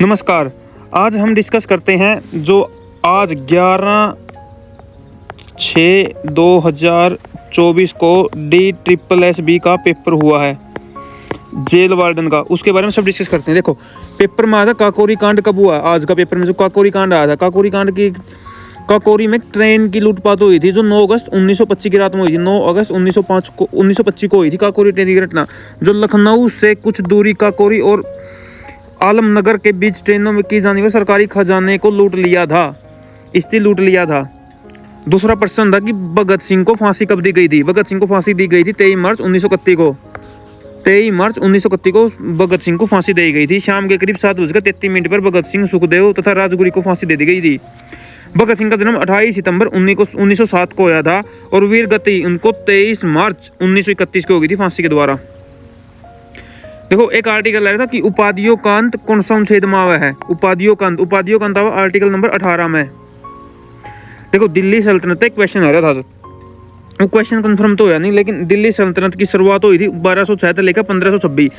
नमस्कार। आज हम डिस्कस करते हैं जो आज 11/6/2024 को DSSB का पेपर हुआ है, जेल वार्डन का, उसके बारे में सब डिस्कस करते हैं। देखो, पेपर में आया था काकोरी कांड कब हुआ। आज का पेपर में जो काकोरी कांड आया था, काकोरी में ट्रेन की लूटपाट हुई थी जो 9 अगस्त 1925 की रात में हुई थी। 9 अगस्त 1925 को हुई थी काकोरी ट्रेन की घटना, जो लखनऊ से कुछ दूरी काकोरी और आलमनगर के बीच ट्रेनों में की जाने वाली सरकारी खजाने को लूट लिया था। दूसरा प्रश्न था कि भगत सिंह को फांसी कब दी गई थी। भगत सिंह को फांसी दी गई थी 23 मार्च 1931 को। 23 मार्च 1931 को भगत सिंह को फांसी दी गई थी। शाम के करीब 7:33 पर भगत सिंह, सुखदेव तथा राजगुरु को फांसी दे दी गई थी। भगत सिंह का जन्म 28 सितंबर 1907 को हुआ था और वीर गति उनको 23 मार्च 1931 को हो गई थी फांसी के द्वारा। देखो, एक आर्टिकल आया था कि उपाधियों का अंत कौन सा अनुच्छेद में आवा है। उपाधियों का अंत आवा आर्टिकल नंबर 18 में। देखो, दिल्ली सल्तनत एक क्वेश्चन आ रहा था, वो क्वेश्चन कंफर्म तो हुआ नहीं, लेकिन दिल्ली सल्तनत की शुरुआत हुई थी 1276 लेकर 1526।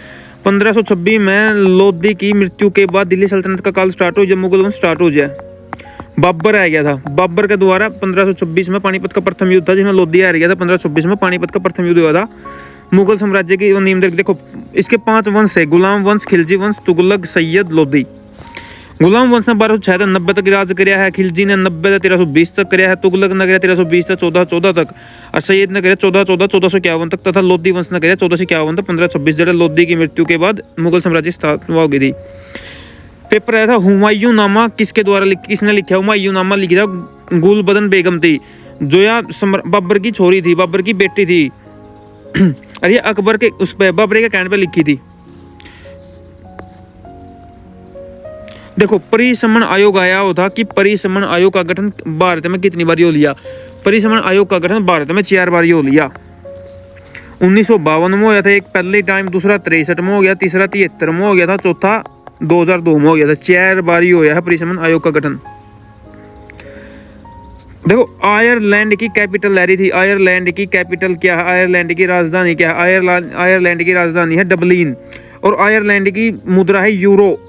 1526 में लोदी की मृत्यु के बाद दिल्ली सल्तनत का काल स्टार्ट हो, जब मुगल वंश स्टार्ट हो जाए। बाबर आ गया था। बाबर के द्वारा 1526 में पानीपत का प्रथम युद्ध था, जिसमें लोदी आ गया था। 1526 में पानीपत का प्रथम युद्ध हुआ था। मुगल साम्राज्य की नींव। देखो, इसके 5 वंश है: गुलाम वंश, खिलजी वंश, तुगलक, सैयद, लोदी। गुलाम वंश ने 1296 90 तक राज किया है। खिलजी ने 90 से 1320 तक किया है। तुगलक ने किया 1320 से 1414 तक, और सैयद ने किया 1451 तक, तथा लोदी वंश ने किया 1451 तक 1526। जरा लोदी की मृत्यु के बाद मुगल साम्राज्य स्थापना हो गई थी। पेपर आया था हुमायूं नामा किसने लिखा। हुमायूं नामा लिखी था गुलबदन बेगम थी, जो या बाबर की छोरी थी, बाबर की बेटी थी। और ये अकबर के उस पे बाबर के कहने पे लिखी थी। देखो, परिसमन आयोग आया होता कि परिसमन आयोग का गठन भारत में कितनी बार हो लिया। परिसमन आयोग का गठन भारत में 4 बार हो लिया। 1952 में हो था एक पहले टाइम, दूसरा 63 में हो गया, तीसरा 73 में हो गया था, चौथा 2002 में हो गया था। 4 बार ही होया है परिसमन आयोग का गठन। देखो, आयरलैंड की कैपिटल ले रही थी। आयरलैंड की कैपिटल क्या है? आयरलैंड की राजधानी क्या है? आयरलैंड की राजधानी है डबलिन, और आयरलैंड की मुद्रा है यूरो।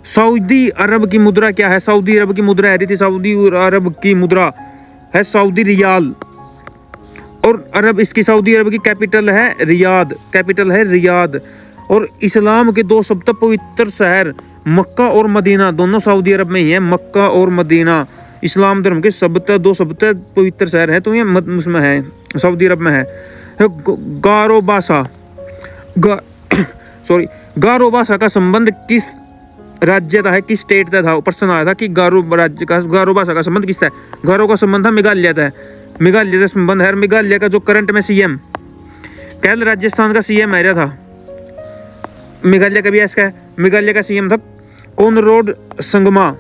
सऊदी अरब की मुद्रा क्या है? सऊदी अरब की मुद्रा है थी, सऊदी अरब की मुद्रा है सऊदी रियाल, और सऊदी अरब की कैपिटल है रियाद। और इस्लाम के 2 सबसे पवित्र शहर मक्का और मदीना दोनों सऊदी अरब में ही है। मक्का और मदीना इस्लाम धर्म के 2 सबसे पवित्र शहर हैं, तो ये उसमें है, सऊदी अरब में है। गारो भाषा का संबंध किस राज्य का है, किस स्टेट का था? प्रश्न आया था कि गारो भाषा का संबंध किसका है? गारो का संबंध था मेघालय का है। मेघालय से संबंध है। मेघालय का जो करंट में सीएम कैल राजस्थान का सीएम आ रहा था। मेघालय का भी ऐसा है। मेघालय का सीएम था कोनराड संगमा।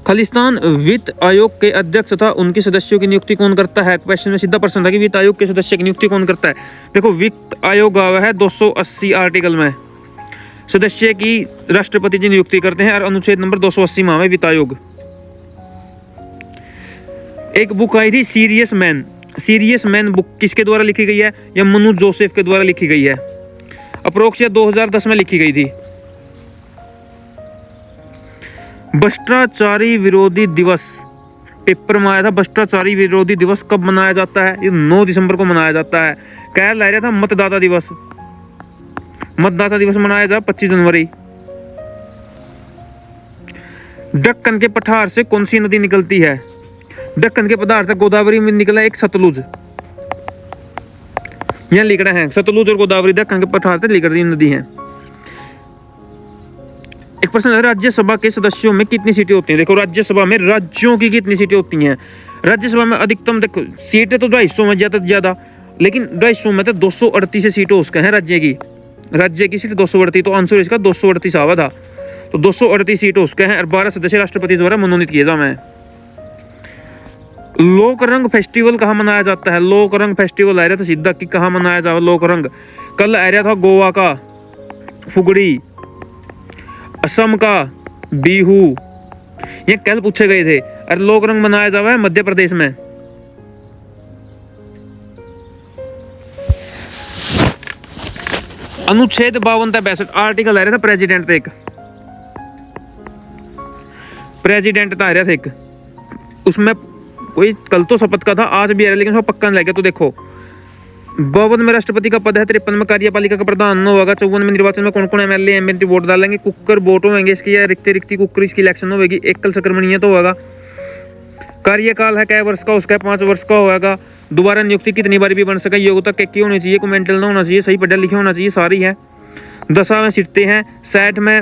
खालिस्तान वित्त आयोग के अध्यक्ष था, उनके सदस्यों की नियुक्ति कौन करता है? क्वेश्चन में सीधा प्रश्न था कि वित्त आयोग के सदस्य की नियुक्ति कौन करता है। देखो, वित्त आयोग आया है 280 आर्टिकल में। सदस्य की राष्ट्रपति जी नियुक्ति करते हैं, और अनुच्छेद नंबर 280 में है वित्त आयोग। एक बुक आई थी सीरियस मैन बुक किसके द्वारा लिखी गई है? या मनु जोसेफ के द्वारा लिखी गई है। अप्रोक्स 2010 में लिखी गई थी। भ्रष्टाचारी विरोधी दिवस पेपर में आया था। भ्रष्टाचारी विरोधी दिवस कब मनाया जाता है? ये 9 दिसंबर को मनाया जाता है। क्या ला रहा था? मतदाता दिवस मनाया जा 25 जनवरी। दक्कन के पठार से कौन सी नदी निकलती है? दक्कन के पठार से गोदावरी में निकला एक सतलुज। यहाँ लिख रहे हैं सतलुज और गोदावरी दक्कन के पठार से निकल रही नदी है। एक प्रश्न है, राज्यसभा के सदस्यों में कितनी सीटें होती हैं? देखो, राज्यसभा में राज्यों की कितनी सीटें होती हैं? राज्यसभा में अधिकतम, देखो सीटें तो 250 में ज्यादा, लेकिन 250 में तो 238 सीटें उसका है राज्य की सीट 238, तो आंसर इसका 238 आवा था। तो 238 सीटें उसके हैं, और 12 सदस्य राष्ट्रपति द्वारा मनोनीत किए जाए। लोकरंग फेस्टिवल कहाँ मनाया जाता है? लोकरंग फेस्टिवल आ रहा था सीधा कि कहाँ मनाया जाए लोकरंग। कल आ रहा था गोवा का फुगड़ी, असम का बिहू, ये कल पूछे गए थे। और लोकरंग मनाया जावा है मध्य प्रदेश में। अनुच्छेद 52-62 आर्टिकल आ रहा था प्रेसिडेंट थे, एक प्रेसिडेंट था आ रहा था एक, उसमें कोई कल तो शपथ का था, आज भी आ रहा है, लेकिन उसको पक्का नहीं लग गया। तो देखो 52 में राष्ट्रपति का पद है, 53 में कार्यपालिका का प्रधान होगा, 54 में निर्वाचन में कौन कौन एमएलए एमपी वोट डालेंगे, कुकर वोट होंगे इसकी, या रिक्ति रिक्ति कुकर इसकी इलेक्शन होगी, एकल संक्रमणीय तो होगा, कार्यकाल है कै वर्ष का, उसका 5 वर्ष का होगा, दोबारा नियुक्ति कितनी बार भी बन सके, योग्यता क्या होनी चाहिए, कोई मेंटल ना होना चाहिए, सही पढ़ा लिखा होना चाहिए, सारी है। 10 में सीटें हैं, 60 में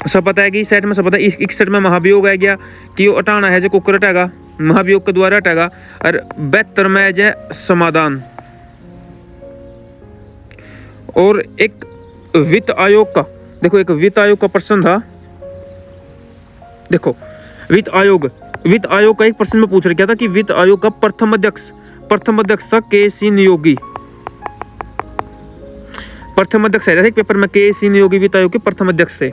शपथ आएगी, 60 में शपथ है, 61 में महाभियोग आ गया कि वो हटाना है जो कुकर हटेगा, महाभियोग के द्वारा हटेगा, और 72 में है समाधान। और एक वित्त आयोग का, देखो एक वित्त आयोग का प्रश्न था, देखो वित्त आयोग का एक प्रश्न में पूछ रखा था कि वित्त आयोग का प्रथम अध्यक्ष था के.सी. नियोगी, प्रथम अध्यक्ष है, पेपर में के.सी. नियोगी वित्त आयोग के प्रथम अध्यक्ष थे।